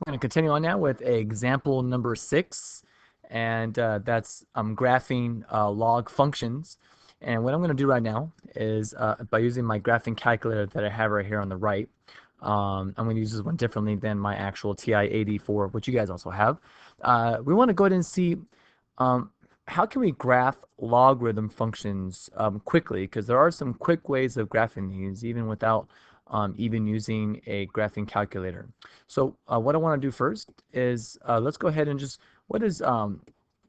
We're going to continue on now with example number 6, and that's graphing log functions. And what I'm going to do right now is by using my graphing calculator that I have right here on the right, I'm going to use this one differently than my actual TI-84, which you guys also have. We want to go ahead and see how can we graph logarithm functions quickly, because there are some quick ways of graphing these even without even using a graphing calculator. So what I want to do first is let's go ahead and just, what is,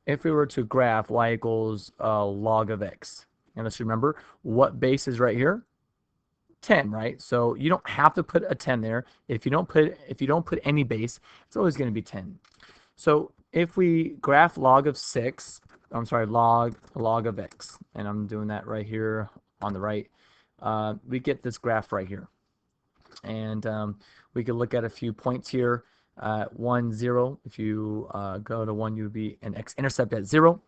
if we were to graph y equals log of x, and let's remember what base is right here, 10, right? So you don't have to put a 10 there. If you don't put any base, it's always going to be 10. So if we graph log of 6, I'm sorry, log of x, and I'm doing that right here on the right, we get this graph right here. And we could look at a few points here. 1, 0. If you go to 1, you would be an x-intercept at 0.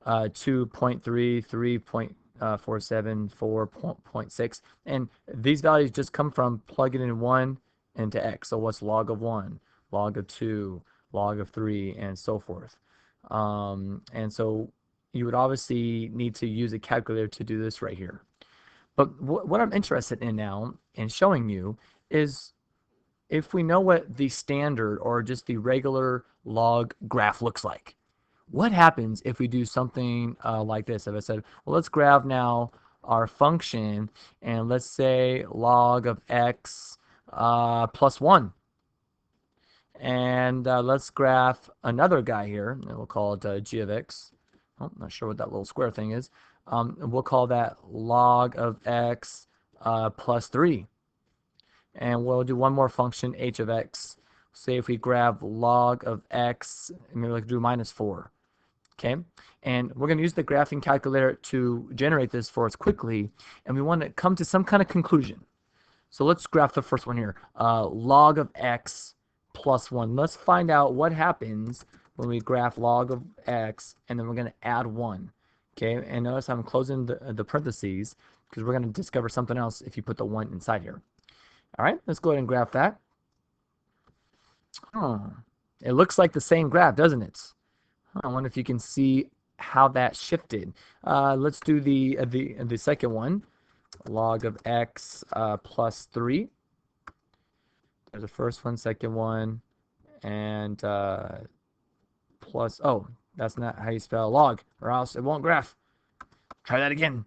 2.3, 3.47, 4.6. And these values just come from plugging in 1 into x. So what's log of 1, log of 2, log of 3, and so forth. And so you would obviously need to use a calculator to do this right here. But what I'm interested in now in showing you is if we know what the standard or just the regular log graph looks like, what happens if we do something like this? If I said, well, let's graph now our function, and let's say log of x plus 1. And let's graph another guy here, and we'll call it g of x. Oh, I'm not sure what that little square thing is. We'll call that log of x plus 3. And we'll do one more function, h of x. Say if we grab log of x, and maybe we can do minus 4. Okay, and we're going to use the graphing calculator to generate this for us quickly, and we want to come to some kind of conclusion. So let's graph the first one here, log of x plus 1. Let's find out what happens when we graph log of x, and then we're going to add 1. Okay, and notice I'm closing the parentheses because we're going to discover something else if you put the 1 inside here. All right, let's go ahead and graph that. Oh, it looks like the same graph, doesn't it? I wonder if you can see how that shifted. Let's do the second one, log of x plus 3. There's the first one, second one, and plus, oh, that's not how you spell log, or else it won't graph. Try that again.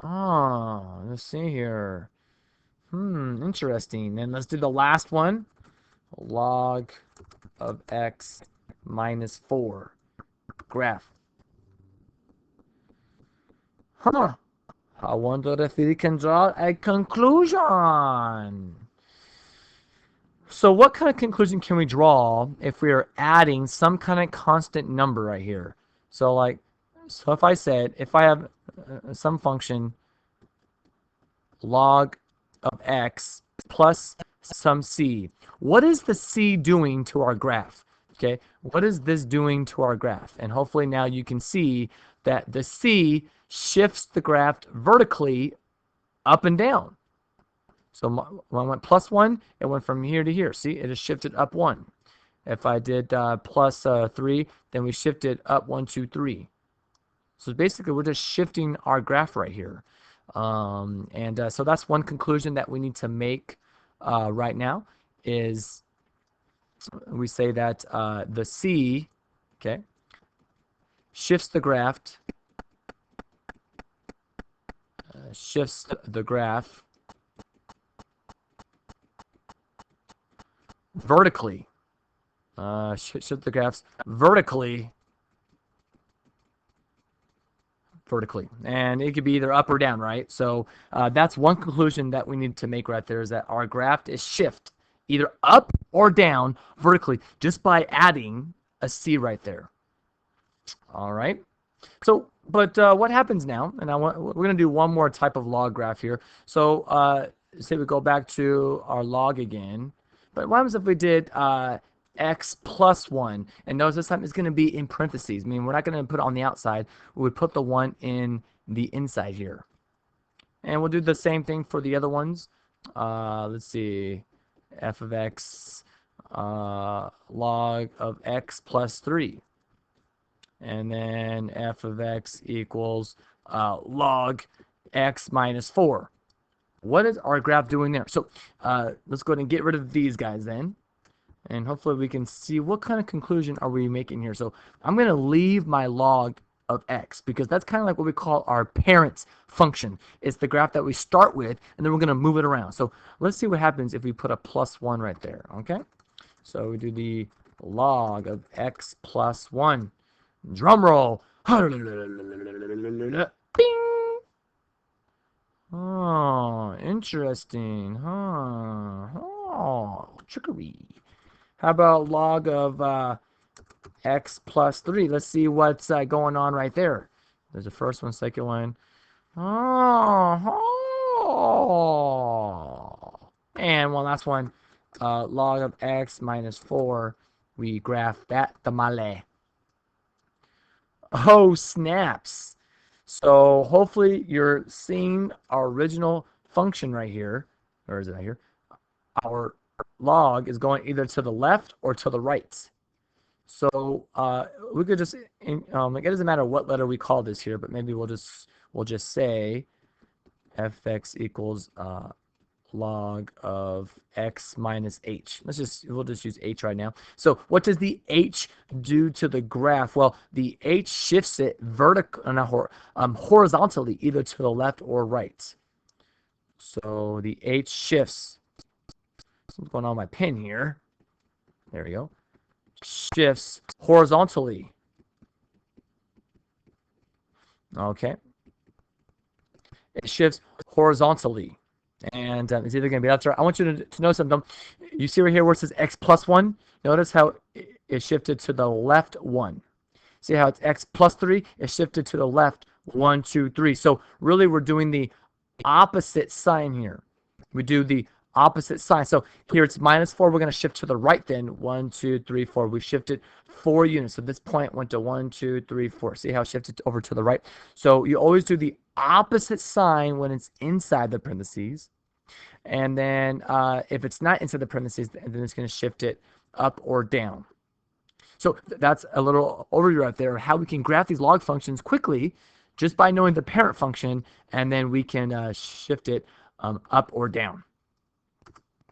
Oh, let's see here. Interesting. And let's do the last one, log of x minus 4. Graph. Huh. I wonder if we can draw a conclusion. So what kind of conclusion can we draw if we are adding some kind of constant number right here? So if I said, if I have some function log of x plus some c, what is the c doing to our graph? Okay, what is this doing to our graph? And hopefully now you can see that the c shifts the graph vertically up and down. So when I went plus 1, it went from here to here. See, it has shifted up 1. If I did plus 3, then we shifted up 1, 2, 3. So basically, we're just shifting our graph right here. So that's one conclusion that we need to make right now is we say that the C, okay, shifts the graph vertically. Shift the graphs vertically, and it could be either up or down, right? So that's one conclusion that we need to make right there, is that our graph is shift either up or down vertically just by adding a C right there. All right. So, but what happens now? And we're going to do one more type of log graph here. So say we go back to our log again. But what happens if we did x plus 1? And notice this time it's going to be in parentheses. I mean, we're not going to put it on the outside. We would put the 1 in the inside here. And we'll do the same thing for the other ones. Let's see. F of x log of x plus 3. And then f of x equals log x minus 4. What is our graph doing there? So let's go ahead and get rid of these guys then. And hopefully we can see what kind of conclusion are we making here. So I'm going to leave my log of x because that's kind of like what we call our parent function. It's the graph that we start with, and then we're going to move it around. So let's see what happens if we put a +1 right there, okay? So we do the log of x plus 1. Drum roll. Bing! Oh, interesting, huh? Oh, trickery. How about log of x plus 3? Let's see what's going on right there. There's the first one, second one. Oh. And one last one, log of x minus 4. We graph that tamale. Oh, snaps. So hopefully you're seeing our original function right here. Or is it right here? Our log is going either to the left or to the right. So we could just, it doesn't matter what letter we call this here, but maybe we'll just say fx equals log of x minus h. We'll just use h right now. So what does the h do to the graph? Well, the h shifts it horizontally, either to the left or right. So the h shifts. What's going on with my pen here? There we go. Shifts horizontally. Okay. It shifts horizontally. And it's either going to be left or right. I want you to know something. You see right here where it says x plus 1? Notice how it shifted to the left 1. See how it's x plus 3? It shifted to the left 1, 2, 3. So really we're doing the opposite sign here. We do the opposite sign. So here it's minus 4. We're going to shift to the right then. 1, 2, 3, 4. We shifted 4 units. So this point went to 1, 2, 3, 4. See how it shifted over to the right? So you always do the opposite sign when it's inside the parentheses. And then if it's not inside the parentheses, then it's going to shift it up or down. So that's a little overview right there of how we can graph these log functions quickly just by knowing the parent function, and then we can shift it up or down.